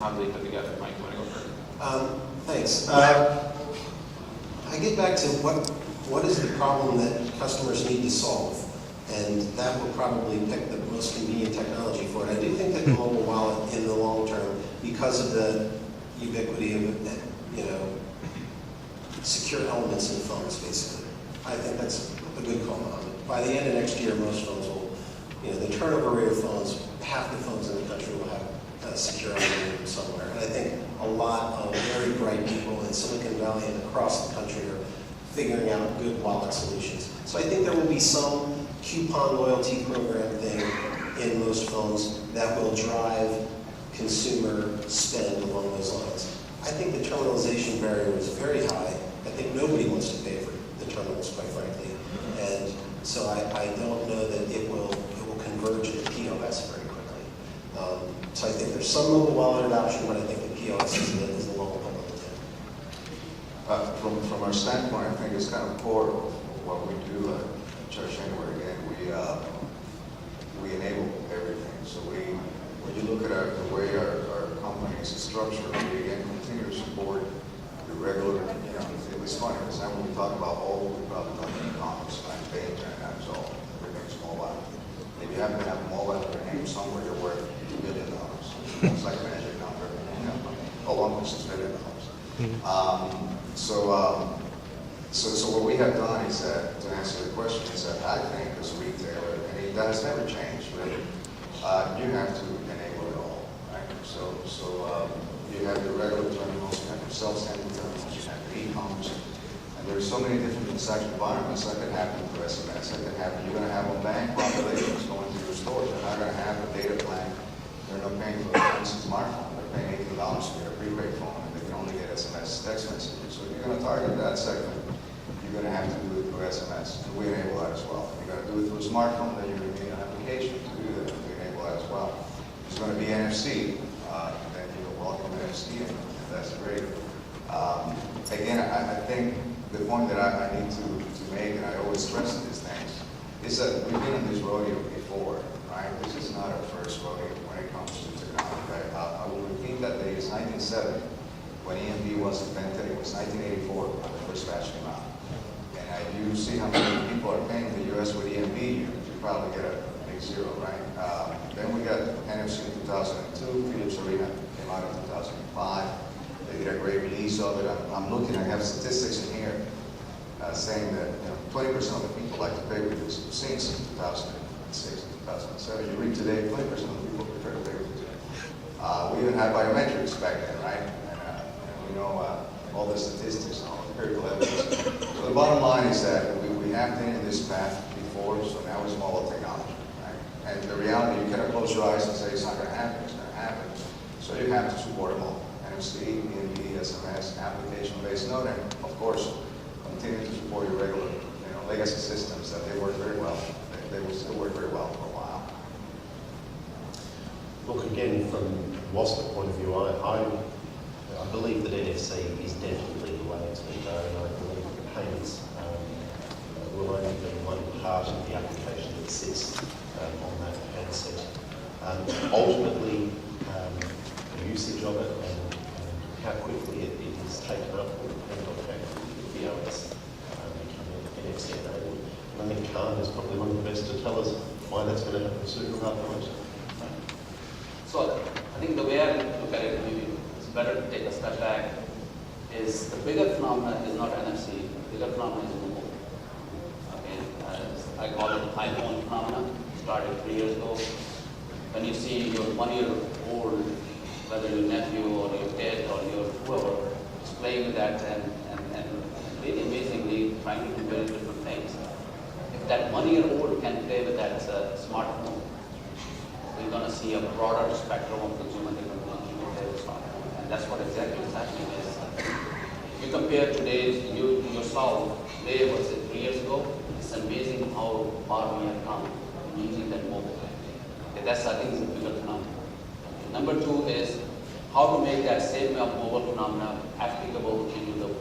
how they put together. Mike, you want to go first? Thanks. I get back to what is the problem that customers need to solve, and that will probably pick the most convenient technology for it. I do think that the mobile wallet in the long term, because of the ubiquity of secure elements in phones, basically, I think that's a good call on it. By the end of next year, most phones will, the turnover rate of phones, half the phones in the country will have a secure element somewhere. And I think a lot of very bright people in Silicon Valley and across the country are figuring out good wallet solutions. So I think there will be some coupon loyalty program thing in most phones that will drive consumer spend along those lines. I think the terminalization barrier is very high. I think nobody wants to pay for the terminals, quite frankly. And so I don't know that it will converge to POS very quickly. So I think there's some mobile wallet adoption, but I think the POS is the long pole in the tent. From our standpoint, I think it's kind of core of what we do at Church Anywhere. Again, we enable everything. So when you look at the way our company is structured, we again continue to support the regular. It's funny because then when we talk about all, we probably talk about e-commerce, like pay internet, that's all. Everything's mobile. If you happen to have a mobile in your name somewhere, you're worth $2 billion. It's like a magic number. Almost $1 billion. So what we have done is that, to answer the question, is that I think as a retailer, and that has never changed, really, you have to enable it all, right? So you have the regular terminals, you have your self-standing terminals, you have your e-commerce, and there's so many different transaction environments that can happen through SMS. That can happen. You're going to have a bank populations going to your stores. They're not going to have a data plan. They're not paying for a smartphone. They're paying $18 for their prepaid phone, and they can only get SMS text messages. So if you're going to target that segment, you're going to have to do it through SMS. And we enable that as well. If you're going to do it through a smartphone, then you're going to need an application to do that. We enable that as well. If it's going to be NFC, then you'll welcome NFC, and that's great. Again, I think the point that I need to make, and I always stress these things, is that we've been on this rodeo before, right? This is not our first rodeo when it comes to technology. Right? I will repeat that date. It's 1970 when EMV was invented. It was 1984 when the first batch came out. And you see how many people are paying in the U.S. with EMV, you probably get a big zero, right? Then we got NFC in 2002. Philips Arena came out in 2005. They did a great release of it. I'm looking, I have statistics in here saying that 20% of the people like to pay with this since 2006 and 2007. You read today, 20% of the people prefer to pay with it today. We even had biometrics back then, right? And we know all the statistics and all the empirical evidence. So the bottom line is that we have been in this path before, so now it's mobile technology, right? And the reality, you cannot close your eyes and say it's not going to happen. It's going to happen. So you have to support them all. NFC, EMV, SMS, application-based note, and of course, continue to support your regular, legacy systems that they work very well. They will still work very well for a while. Look, again, from WASP's point of view, I believe that NFC is definitely the way it's going to go, and I believe that payments will only be one part of the application that sits on that handset. Ultimately, the usage of it and how quickly it is taken up will depend on how quickly the POS becoming NFC enabled. And I think Khan is probably one of the best to tell us why that's going to happen sooner rather than later. So I think the way I look at it, maybe it's better to take a step back, is the bigger phenomenon is not NFC, the bigger phenomenon is mobile. Okay, I call it the iPhone phenomenon. It started 3 years ago. When you see your 1-year-old, whether your nephew or your kid or your whoever is playing with that and really amazingly trying to do very different things. If that 1-year-old can play with that smartphone, we're going to see a broader spectrum of consumer technology with their smartphone. And that's what exactly is happening is, you compare today's, yourself, today versus 3 years ago, it's amazing how far we have come in using that mobile. Okay, that's, I think, is a bigger phenomenon. Number two is how to make that same mobile phenomena applicable into the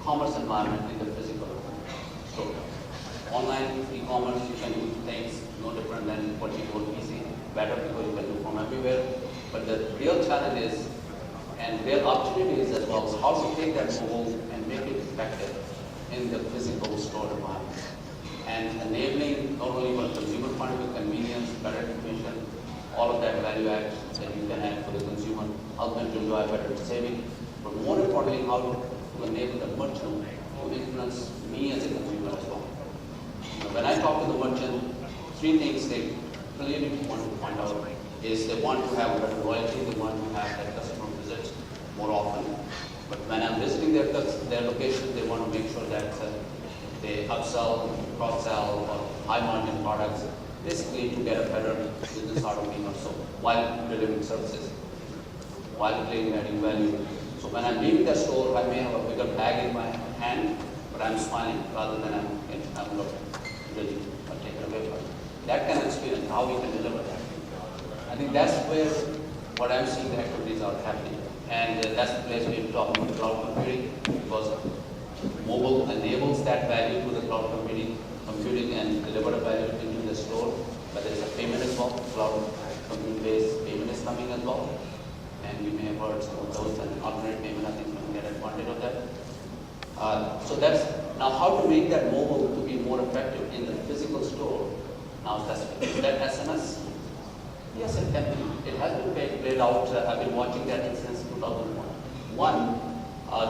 commerce environment in the physical. So online e-commerce, you can do things no different than what you do on PC, better because you can do from everywhere. But the real challenge is And their opportunity is as well, so how to take that mobile and make it effective in the physical store environment. And enabling not only from a consumer point of view, convenience, better information, all of that value add that you can add for the consumer, help them to enjoy better saving, but more importantly, how to enable the merchant to influence me as a consumer as well. When I talk to the merchant, three things they clearly want to point out is they want to have better loyalty, they want to have that customer visit more often. But when I'm visiting their location, they want to make sure that they upsell, cross-sell, or high-margin products, basically to get a better business out of me or so, while delivering services, while creating adding value. So when I'm leaving the store, I may have a bigger bag in my hand, but I'm smiling rather than I'm looking really taken away from it. That kind of experience, how we can deliver that. I think that's where what I'm seeing the activities are happening. And that's the place we're talking about cloud computing, because mobile enables that value to the cloud computing and deliver a value into the store, whether it's a payment as well, cloud computing-based payment is coming as well. And you may have heard some of those, and alternate payment, I think you can get advantage of that. So that's, now how to make that mobile to be more effective in the physical store. Now that's, is that SMS? Yes, it can be. It has been played out. I've been watching that since 2001.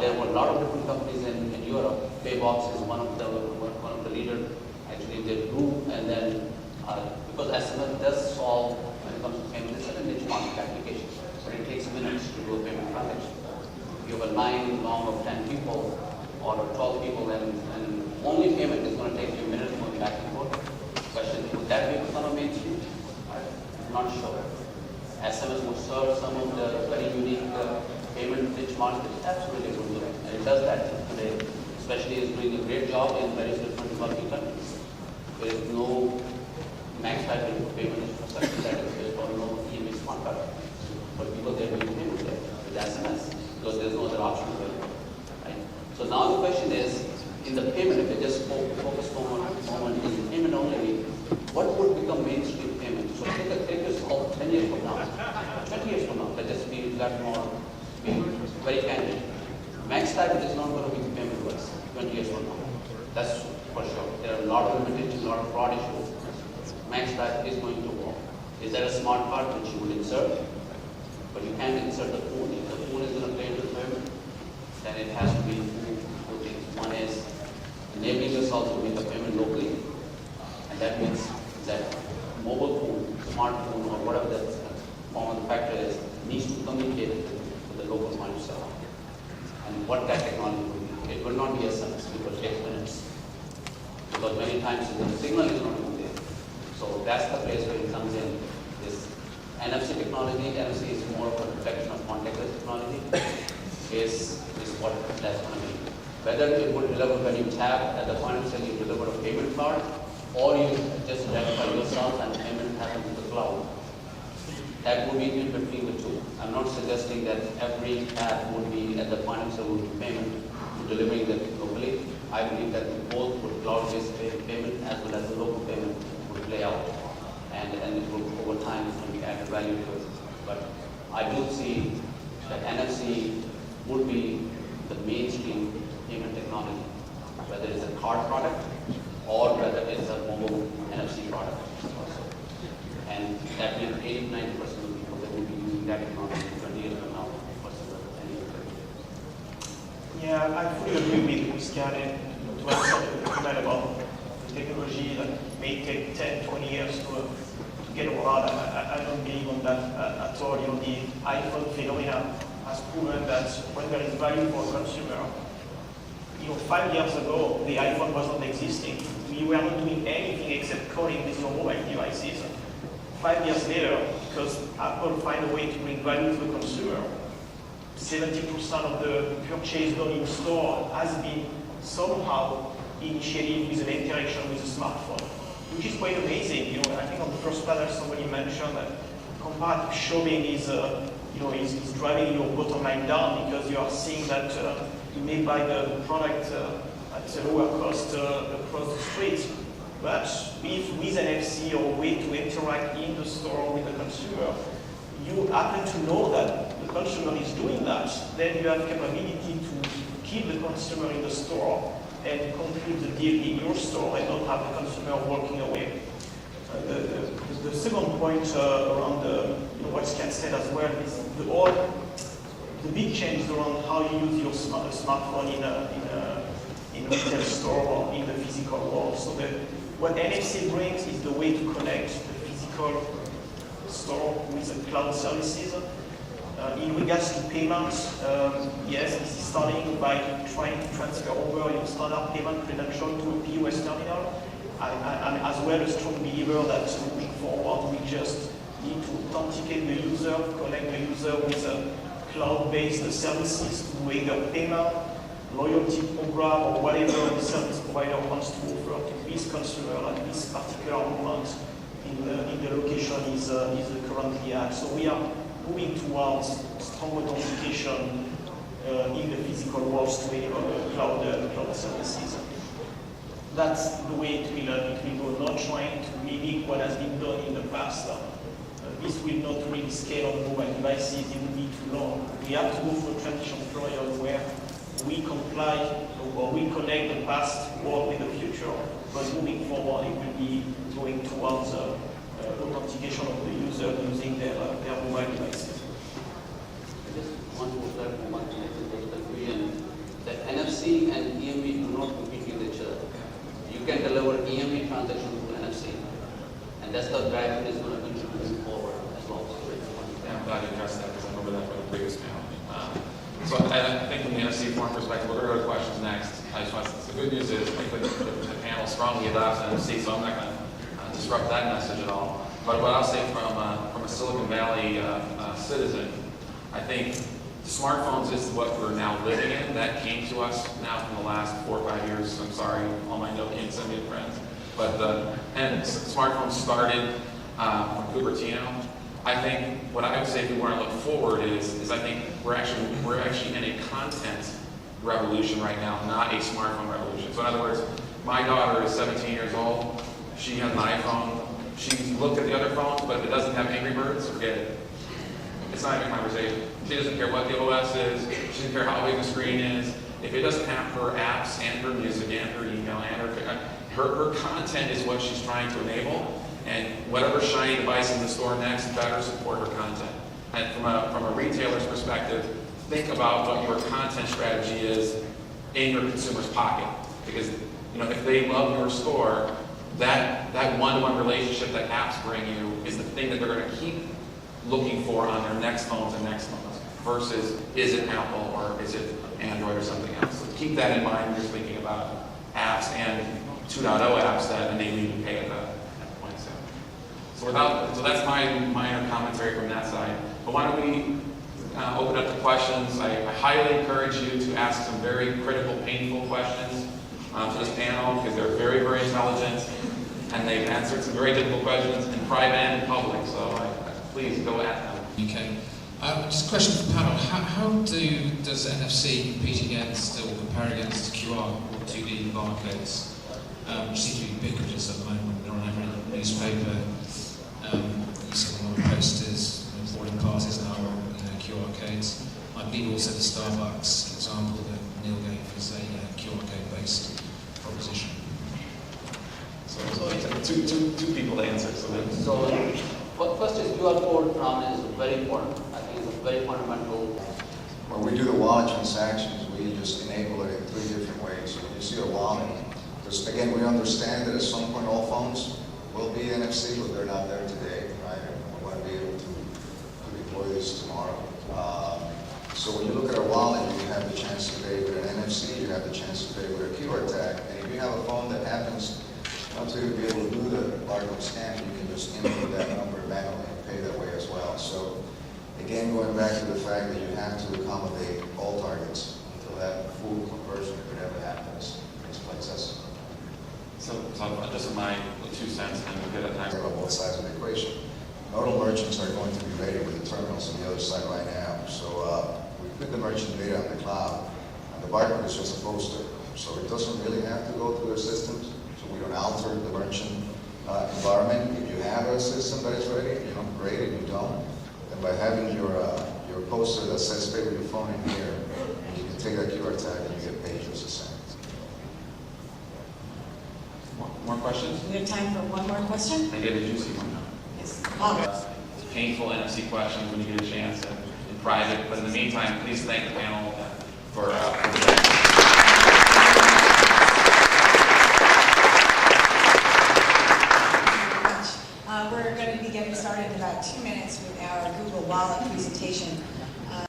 There were a lot of different companies in Europe. Paybox is one of the leaders. Actually, they grew, and then because SMS does solve when it comes to payment, it's a niche market application, but it takes minutes to do a payment transaction. You have a line long of 10 people or 12 people, and only payment is going to take a few minutes going back and forth. Question: would that be become a mainstream? Not sure. SMS would serve some of the very unique payment rich markets. Absolutely would do it. And it does that today, especially is doing a great job in various different developing countries. There is no max type of payment infrastructure that is based on no EMV smart card. But people they're doing payment there with SMS because there's no other option available. Right? So now the question is, in the payment, if you just focus for a moment in payment only, what would become mainstream payment? So take yourself 10 years from now, 20 years from now, let's just be that more, be very candid. Max type is not going to be payment to us 20 years from now. That's for sure. There are a lot of limitations, a lot of fraud issues. Max type is going to work. Is there a smart card which you would insert? But you can't insert the phone. If the phone is going to play into the payment, then it has to be two things. One is enabling yourself to make a payment locally, and that means that mobile phone, smartphone, or whatever the form of the factor is, needs to communicate with the local point of sale. And what that technology will be. It will not be SMS, it will take minutes. Because many times the signal is not even there. So that's the place where it comes in. This NFC technology, NFC is more of a protection of contactless technology, is what that's going to be. Whether it would deliver when you tap at the point of sale, you deliver a payment card, or you just identify yourself and payment happens in the cloud. That would be in between the two. I'm not suggesting that every app would be at the point of sale would be payment to delivering that locally. I believe that both would cloud-based payment as well as the local payment would play out, and it will over time it's going to be added value to it. But I do see that NFC would be the mainstream payment technology, whether it's a card product or whether it's a mobile NFC product also. And that means 80-90% of people that will be using that technology 20 years from now versus any other. Yeah, I fully agree with Scan and to answer the comment about the technology that may take 10, 20 years to get rolled out. I don't believe on that at all. You know, the iPhone phenomena has proven that when there is value for a consumer, 5 years ago, the iPhone was not existing. We were not doing anything except calling with your mobile devices. 5 years later, because Apple find a way to bring value to the consumer, 70% of the purchase done in store has been somehow initiated with an interaction with a smartphone, which is quite amazing. I think on the first panel somebody mentioned that comparative shopping is driving your bottom line down because you are seeing that you may buy the product at a lower cost across the street. But if with NFC or a way to interact in the store with the consumer, you happen to know that the consumer is doing that, then you have capability to keep the consumer in the store and conclude the deal in your store and not have the consumer walking away. The second point around what Scott said as well is the big change around how you use your smartphone in a retail store or in the physical world. So what NFC brings is the way to connect the physical store with the cloud services. In regards to payments, yes, this is starting by trying to transfer over your standard payment credential to a POS terminal. I'm as well a strong believer that moving forward, we just need to authenticate the user, connect the user with cloud-based services to do either payment, loyalty program, or whatever the service provider wants to offer to this consumer at this particular moment in the location is currently at. So we are moving towards strong authentication in the physical world to enable cloud services. That's the way it will go, not trying to mimic what has been done in the past. This will not really scale on mobile devices, it will be too long. We have to go for a transition period where we comply or we connect the past world with the future, but moving forward it will be going towards authentication of the user using their mobile devices. I just want to clarify one thing. I think there's confusion that NFC and EMV do not compete with each other. You can deliver EMV transaction through NFC, and that's the direction is going to continue moving forward as well. Yeah, I'm glad you addressed that because I remember that from the previous panel. So I think from the NFC forum perspective, we're going to go to questions next. The good news is I think the panel strongly adopts NFC, so I'm not going to disrupt that message at all. But what I'll say from a Silicon Valley citizen, I think smartphones is what we're now living in. That came to us now from the last 4 or 5 years. I'm sorry, all my Nokia and Symbian friends. But smartphones started from Cupertino. I think what I would say if we want to look forward is I think we're actually in a content revolution right now, not a smartphone revolution. So in other words, my daughter is 17 years old. She has an iPhone. She's looked at the other phones, but if it doesn't have Angry Birds, forget it. It's not even a conversation. She doesn't care what the OS is. She doesn't care how big the screen is. If it doesn't have her apps and her music and her email and her content is what she's trying to enable. And whatever shiny device in the store next better support her content. And from a retailer's perspective, think about what your content strategy is in your consumer's pocket. Because if they love your store, that one-to-one relationship that apps bring you is the thing that they're going to keep looking for on their next phones and next phones versus is it Apple or is it Android or something else. So keep that in mind when you're thinking about apps and 2.0 apps that enable you to pay at the point of sale. So that's my minor commentary from that side. But why don't we open up to questions. I highly encourage you to ask some very critical, painful questions to this panel because they're very, very intelligent and they've answered some very difficult questions in private and in public. So please go at them. Okay. Just a question for the panel. How does NFC compete against or compare against QR or 2D barcodes? Which seem to be ubiquitous at the moment. They're on every newspaper. You see them on posters, boarding passes now on QR codes. I believe also the Starbucks example that Neil gave is a QR code based proposition. So two people to answer. So first is QR code prominence is very important. I think it's a very fundamental. When we do the wallet transactions, we just enable it in 3 different ways. So when you see a wallet, because again, we understand that at some point all phones will be NFC, but they're not there today, right? And we want to be able to deploy this tomorrow. So when you look at our wallet, you have the chance to pay with an NFC, you have the chance to pay with a QR tag, and if you have a phone that happens not to be able to do the barcode scan, you can just input that number manually and pay that way as well. So again, going back to the fact that you have to accommodate all targets until that full conversion, if it ever happens, takes place. So just my 2 cents, and we'll get it next. On both sides of the equation. Not all merchants are going to be ready with the terminals on the other side right now. So we put the merchant data on the cloud, and the barcode is just a poster. So it doesn't really have to go through their systems. So we don't alter the merchant environment. If you have a system that is ready, great. If you don't, then by having your your poster that says pay with your phone in here, and you can take that QR tag and you get paid just the same. More questions? We have time for one more question? I get a juicy one. Yes. Painful NFC questions when you get a chance in private, but in the meantime, please thank the panel for We're going to be getting started in about 2 minutes with our Google Wallet presentation.